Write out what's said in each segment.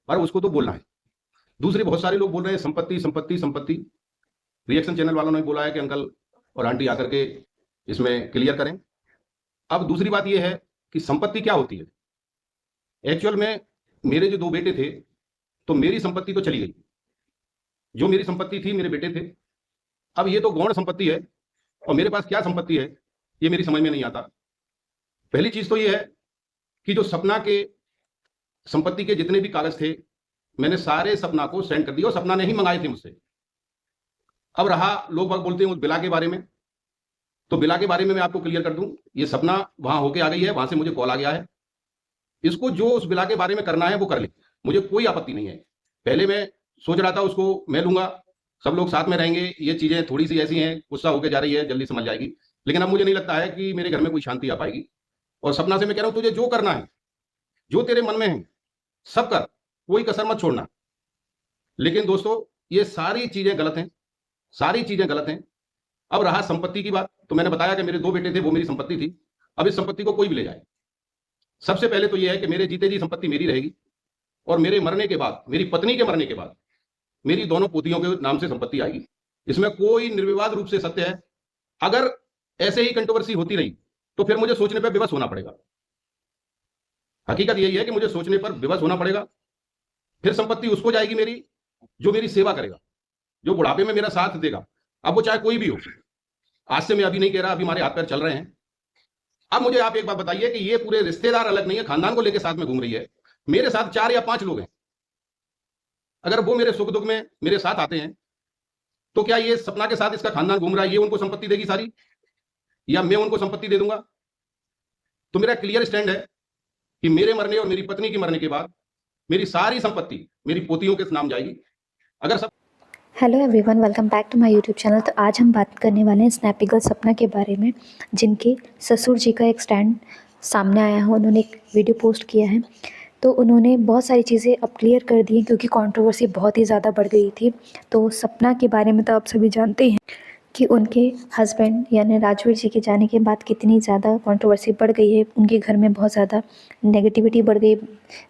पर उसको तो बोलना है। दूसरे बहुत सारे लोग बोल रहे हैं संपत्ति संपत्ति संपत्ति। रिएक्शन चैनल वालों ने बोला है कि अंकल और आंटी आकर के इसमें क्लियर करें। अब दूसरी बात यह है कि संपत्ति क्या होती है। एक्चुअल में मेरे जो 2 बेटे थे, तो मेरी संपत्ति तो चली गई। जो मेरी संपत्ति थी मेरे बेटे थे। अब ये तो गौण संपत्ति है और मेरे पास क्या संपत्ति है ये मेरी समझ में नहीं आता। पहली चीज तो ये है कि जो सपना के संपत्ति के जितने भी कागज थे मैंने सारे सपना को सेंड कर दिया और सपना ने ही मंगाए थे मुझसे। अब रहा लोग बाग बोलते हैं उस बिला के बारे में, तो बिला के बारे में मैं आपको क्लियर कर दूं। ये सपना वहां होके आ गई है, वहां से मुझे कॉल आ गया है। इसको जो उस बिला के बारे में करना है वो कर ले, मुझे कोई आपत्ति नहीं है। पहले मैं सोच रहा था उसको मैं लूंगा, सब लोग साथ में रहेंगे, ये चीजें थोड़ी सी ऐसी हैं, गुस्सा होकर जा रही है, जल्दी समझ जाएगी। लेकिन अब मुझे नहीं लगता है कि मेरे घर में कोई शांति आ पाएगी। और सपना से मैं कह रहा हूं तुझे जो करना है, जो तेरे मन में है सब कर, कोई कसर मत छोड़ना। लेकिन दोस्तों ये सारी चीजें गलत हैं, सारी चीजें गलत हैं। अब रहा संपत्ति की बात, तो मैंने बताया कि मेरे 2 बेटे थे, वो मेरी संपत्ति थी। अब इस संपत्ति को कोई भी ले जाए, सबसे पहले तो यह है कि मेरे जीते जी संपत्ति मेरी रहेगी और मेरे मरने के बाद, मेरी पत्नी के मरने के बाद मेरी दोनों पोतियों के नाम से संपत्ति आएगी। इसमें कोई निर्विवाद रूप से सत्य है। अगर ऐसे ही कंट्रोवर्सी होती रही तो फिर मुझे सोचने पर विवश होना पड़ेगा। हकीकत यही है कि मुझे सोचने पर विवश होना पड़ेगा। फिर संपत्ति उसको जाएगी मेरी जो मेरी सेवा करेगा, जो बुढ़ापे में मेरा साथ देगा। अब वो चाहे कोई भी हो। आज से मैं अभी नहीं कह रहा, अभी हमारे हाथ पैर चल रहे हैं। अब मुझे आप एक बात बताइए कि ये पूरे रिश्तेदार अलग नहीं है, खानदान को लेकर साथ में घूम रही है। मेरे साथ 4 या 5 लोग हैं। अगर वो मेरे सुख दुख में मेरे साथ आते हैं तो क्या ये सपना के साथ इसका खानदान घूम रहा है, ये उनको संपत्ति देगी सारी, या मैं उनको संपत्ति दे दूंगा? तो मेरा क्लियर स्टैंड है कि मेरे मरने और मेरी पत्नी के मरने के बाद मेरी सारी संपत्ति मेरी पोतियों के नाम जाएगी। अगर सब hello everyone, welcome back to my YouTube channel. तो आज हम बात करने वाले हैं स्नैपी गर्ल सपना के बारे में, जिनके ससुर जी का एक स्टैंड सामने आया है। उन्होंने एक वीडियो पोस्ट किया है, तो उन्होंने बहुत सारी चीज़ें अब क्लियर कर दी हैं क्योंकि कंट्रोवर्सी बहुत ही ज़्यादा बढ़ गई थी। तो सपना के बारे में तो आप सभी जानते हैं कि उनके हस्बैंड यानी राजवीर जी के जाने के बाद कितनी ज़्यादा कंट्रोवर्सी बढ़ गई है। उनके घर में बहुत ज़्यादा नेगेटिविटी बढ़ गई,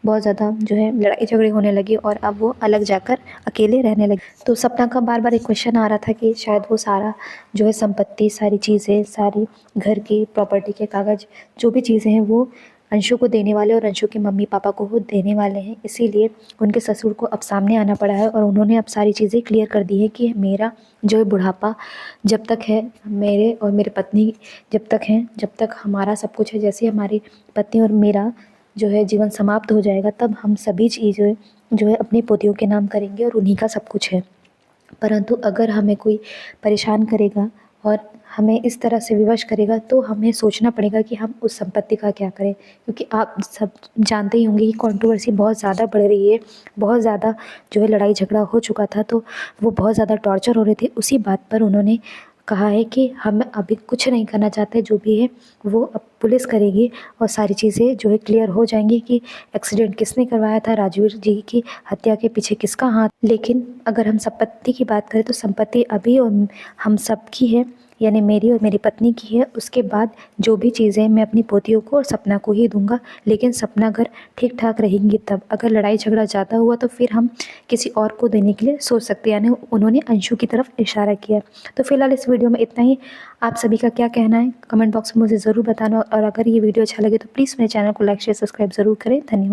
बहुत ज़्यादा जो है लड़ाई झगड़े होने लगे और अब वो अलग जाकर अकेले रहने लगे। तो सपना का बार बार एक क्वेश्चन आ रहा था कि शायद वो सारा जो है संपत्ति, सारी चीज़ें, सारी घर की प्रॉपर्टी के कागज़, जो भी चीज़ें हैं वो अंशु को देने वाले और अंशु के मम्मी पापा को वो देने वाले हैं। इसीलिए उनके ससुर को अब सामने आना पड़ा है और उन्होंने अब सारी चीज़ें क्लियर कर दी है कि मेरा जो है बुढ़ापा जब तक है, मेरे और मेरे पत्नी जब तक हैं, जब तक हमारा सब कुछ है, जैसे हमारी पत्नी और मेरा जो है जीवन समाप्त हो जाएगा तब हम सभी चीज़ें जो है अपनी पोतियों के नाम करेंगे और उन्हीं का सब कुछ है। परंतु अगर हमें कोई परेशान करेगा और हमें इस तरह से विवश करेगा तो हमें सोचना पड़ेगा कि हम उस संपत्ति का क्या करें, क्योंकि आप सब जानते ही होंगे कि कंट्रोवर्सी बहुत ज़्यादा बढ़ रही है। बहुत ज़्यादा जो है लड़ाई झगड़ा हो चुका था, तो वो बहुत ज़्यादा टॉर्चर हो रहे थे। उसी बात पर उन्होंने कहा है कि हम अभी कुछ नहीं करना चाहते, जो भी है वो अब पुलिस करेगी और सारी चीज़ें जो है क्लियर हो जाएंगी कि एक्सीडेंट किसने करवाया था, राजवीर जी की हत्या के पीछे किसका हाथ। लेकिन अगर हम संपत्ति की बात करें तो संपत्ति अभी और हम सब की है, यानी मेरी और मेरी पत्नी की है। उसके बाद जो भी चीज़ें मैं अपनी पोतियों को और सपना को ही दूंगा। लेकिन सपना अगर ठीक ठाक रहेंगी तब, अगर लड़ाई झगड़ा ज़्यादा हुआ तो फिर हम किसी और को देने के लिए सोच सकते हैं, यानी उन्होंने अंशु की तरफ इशारा किया। तो फिलहाल इस वीडियो में इतना ही। आप सभी का क्या कहना है कमेंट बॉक्स में मुझे ज़रूर बताना, और अगर ये वीडियो अच्छा लगे तो प्लीज़ मेरे चैनल को लाइक शेयर सब्सक्राइब ज़रूर करें। धन्यवाद।